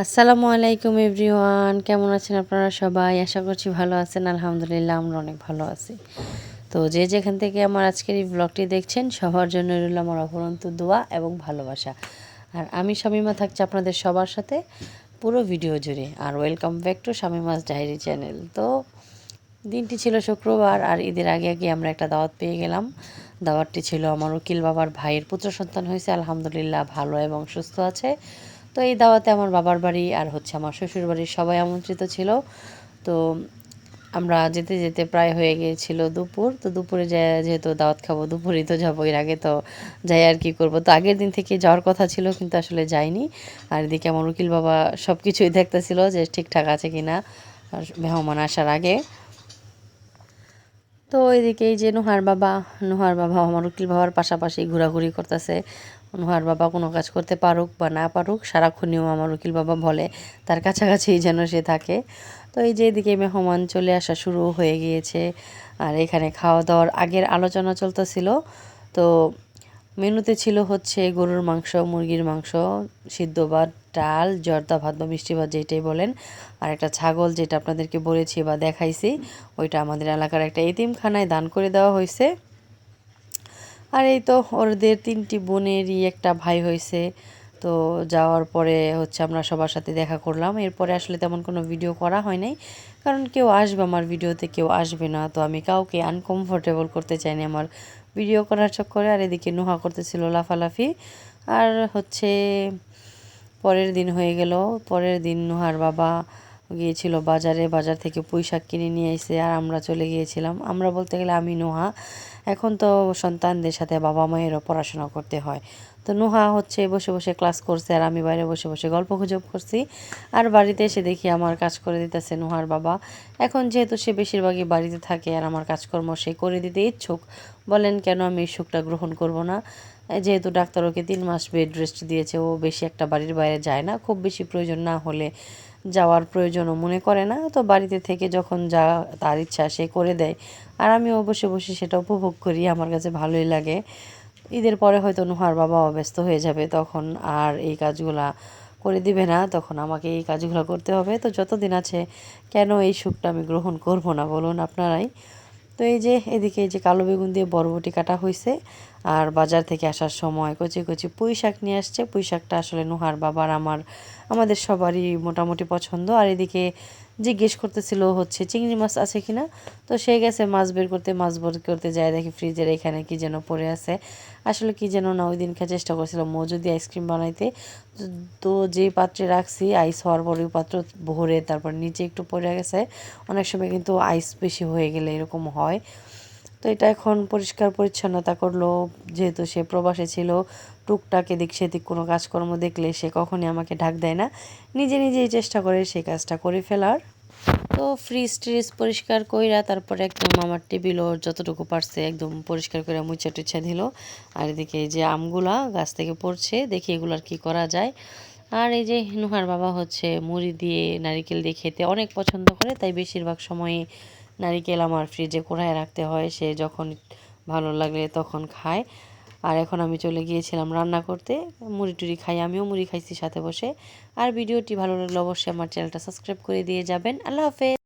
আসসালামু আলাইকুম এভরিওয়ান, কেমন আছেন আপনারা সবাই? আশা করছি ভালো আছেন। আলহামদুলিল্লাহ আমরা অনেক ভালো আছি। তো যে যেখান থেকে আমার আজকের এই ব্লগটি দেখছেন সবার জন্য রইল আমার অফুরন্ত দোয়া এবং ভালোবাসা। আর আমি শামীমা থাকছি আপনাদের সবার সাথে পুরো ভিডিও জুড়ে। আর welcome back to Shamima's diary channel. তো দিনটি ছিল শুক্রবার, আর ঈদের আগে আগে আমরা একটা দাওয়াত পেয়ে গেলাম। দাওয়াতটি ছিল আমার উকিল বাবার ভাইয়ের পুত্র সন্তান হয়েছে, আলহামদুলিল্লাহ ভালো এবং সুস্থ আছে। তো এই দাওয়াতে আমার বাবার বাড়ি আর আমার শ্বশুর বাড়ির সবাই আমন্ত্রিত ছিল। তো আমরা যেতে যেতে প্রায় হয়ে গিয়েছিল দুপুর। তো দুপুরে যেহেতু দাওয়াত খাবো, দুপুরেই তো যাবো, এর আগে তো যাই আর কি করব। তো আগের দিন থেকে যাওয়ার কথা ছিল, কিন্তু আসলে যাইনি। আর এদিকে আমার উকিল বাবা সব কিছুই দেখতেছিল যে ঠিকঠাক আছে কিনা মেহমান আসার আগে। তো ওইদিকে এই যে নুহার বাবা আমার উকিল বাবার পাশাপাশি ঘোরাঘুরি করতেছে। নুহার বাবা কোনো কাজ করতে পারুক বা না পারুক, সারাক্ষণিও আমার উকিল বাবা বলে তার কাছাকাছিই যেন সে থাকে। তো এই যে এদিকে মেহমান চলে আসা শুরু হয়ে গিয়েছে। আর এখানে খাওয়া দাওয়ার আগের আলোচনা চলতেছিল। তো মেনুতে ছিল হচ্ছে গরুর মাংস, মুরগির মাংস, সিদ্ধ ভাত, ডাল, জর্দা ভাত বা মিষ্টি ভাত যেটাই বলেন, আর একটা ছাগল যেটা আপনাদেরকে বলেছি বা দেখাইছি, ওইটা আমাদের এলাকার একটা এতিমখানায় দান করে দেওয়া হয়েছে। আর এই তো ওদের 3টি বোনেরই একটা ভাই হয়েছে। তো যাওয়ার পরে আমরা সবার সাথে দেখা করলাম। এরপরে আসলে তেমন কোনো ভিডিও করা হয় নাই, কারণ কেউ আসবে আমার ভিডিওতে, কেউ আসবে না। তো আমি কাউকে আনকমফোর্টেবল করতে চাইনি আমার ভিডিও করার চক্করে। আর এদিকে নুহা করতেছিল লাফালাফি। আর পরের দিন হয়ে গেল। পরের দিন নুহার বাবা গিয়েছিল বাজারে, বাজার থেকে পুঁইশাক কিনে নিয়ে এসে আর আমরা চলে গিয়েছিলাম। আমরা বলতে গেলে আমি নুহা। এখন তো সন্তানদের সাথে বাবা মায়েরও পড়াশোনা করতে হয়। তো নুহা বসে বসে ক্লাস করছে, আর আমি বাইরে বসে বসে গল্প গুজব করছি। আর বাড়িতে এসে দেখি আমার কাজ করে দিতেছে নুহার বাবা। এখন যেহেতু সে বেশিরভাগই বাড়িতে থাকে আর আমার কাজকর্ম সে করে দিতে ইচ্ছুক, বলেন কেন আমি এই সুখটা গ্রহণ করব না? যেহেতু ডাক্তার ওকে 3 মাস বেড রেস্ট দিয়েছে, ও বেশি একটা বাড়ির বাইরে যায় না, খুব বেশি প্রয়োজন না হলে যাওয়ার প্রয়োজনও মনে করে না। তো বাড়িতে থেকে যখন যা তার ইচ্ছা সে করে দেয়, আর আমিও বসে বসে সেটা উপভোগ করি, আমার কাছে ভালোই লাগে। ঈদের পরে হয়তো নুহার বাবাও ব্যস্ত হয়ে যাবে, তখন আর এই কাজগুলা করে দিবে না, তখন আমাকে এই কাজগুলো করতে হবে। তো যতদিন আছে কেন এই সুখটা আমি গ্রহণ করব না বলুন আপনারাই? তো এই যে এদিকে এই যে কালো বেগুন দিয়ে বরবটি কাটা হয়েছে। আর বাজার থেকে আসার সময় কচি কচি পুঁই শাক নিয়ে আসছে। পুঁই শাকটা আসলে নুহার বাবার আমাদের সবারই মোটামুটি পছন্দ। আর এদিকে জিজ্ঞেস করতেছিল চিংড়ি মাছ আছে কিনা। তো সে গেছে মাছ বের করতে যায়, দেখি ফ্রিজের এখানে কি যেন পড়ে আছে। আসলে কি যেন না, ওই দিনকে চেষ্টা করছিলাম মজু দিয়ে আইসক্রিম বানাইতে। তো যে পাত্রে রাখছি আইস হওয়ার পরে ওই পাত্র ভরে তারপর নিচে একটু পড়ে গেছে। অনেক সময় কিন্তু আইস বেশি হয়ে গেলে এরকম হয়। তো এটা এখন পরিষ্কার পরিচ্ছন্নতা করলো। যেহেতু সে প্রবাসে ছিল, টুকটাক এদিক সেদিক কোনো কাজকর্ম দেখলে সে কখনই আমাকে ঢাক দেয় না, নিজে নিজেই চেষ্টা করে সেই কাজটা করে ফেলার। তো ফ্রিজ ট্রিজ পরিষ্কার কইরা তারপরে একদম আমার টেবিল ওর যতটুকু পারছে একদম পরিষ্কার করে মুছা টুছা দিল। আর এদিকে এই যে আমগুলা গাছ থেকে পড়ছে, দেখি এগুলার কি করা যায়। আর এই যে নুহার বাবা মুড়ি দিয়ে নারিকেল দিয়ে খেতে অনেক পছন্দ করে, তাই বেশিরভাগ সময়ে নারিকেল আমার ফ্রিজে কুড়ায় রাখতে হয়, সে যখন ভালো লাগলে তখন খায়। আর এখন আমি চলে গিয়েছিলাম রান্না করতে। মুড়ি টুড়ি খাই, আমিও মুড়ি খাইছি সাথে বসে। আর ভিডিওটি ভালো লাগলে অবশ্যই আমার চ্যানেলটা সাবস্ক্রাইব করে দিয়ে যাবেন। আল্লাহ হাফেজ।